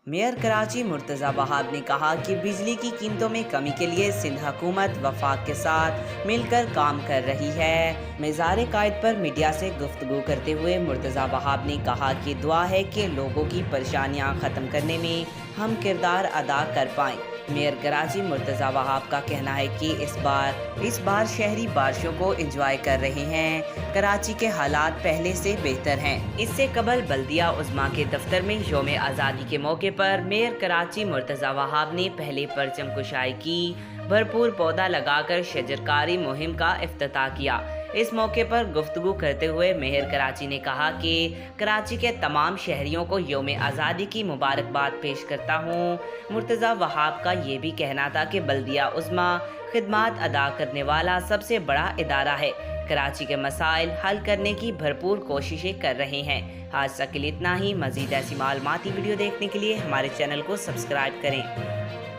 Mayor Karachi Murtaza Wahab ने कहा कि बिजली की कीमतों में कमी के लिए सिंध हुकूमत वफाक के साथ मिलकर काम कर रही है। मेज़ार कायद पर मीडिया से गुफ्तगू करते हुए मुर्तज़ा वहाब ने कहा कि दुआ है कि लोगों की परेशानियां ख़त्म करने में हम किरदार अदा कर पाएँ। मेयर कराची मुर्तज़ा वहाब का कहना है कि इस बार शहरी बारिशों को एंजॉय कर रहे हैं। कराची के हालात पहले से बेहतर हैं। इससे कबल बल्दिया उज़्मा के दफ्तर में यौम आज़ादी के मौके पर मेयर कराची मुर्तज़ा वहाब ने पहले परचम कुशाई की, भरपूर पौधा लगाकर शजरकारी मुहिम का इफ्तिताह किया। इस मौके पर गुफ्तगू करते हुए मेयर कराची ने कहा कि कराची के तमाम शहरियों को यौम आज़ादी की मुबारकबाद पेश करता हूँ। मुर्तज़ा वहाब का ये भी कहना था कि बल्दिया उज़्मा खिदमात अदा करने वाला सबसे बड़ा इदारा है। कराची के मसाइल हल करने की भरपूर कोशिशें कर रहे हैं। आज तक के लिए इतना ही। मज़ीद ऐसी मालूमाती वीडियो देखने के लिए हमारे चैनल को सब्सक्राइब करें।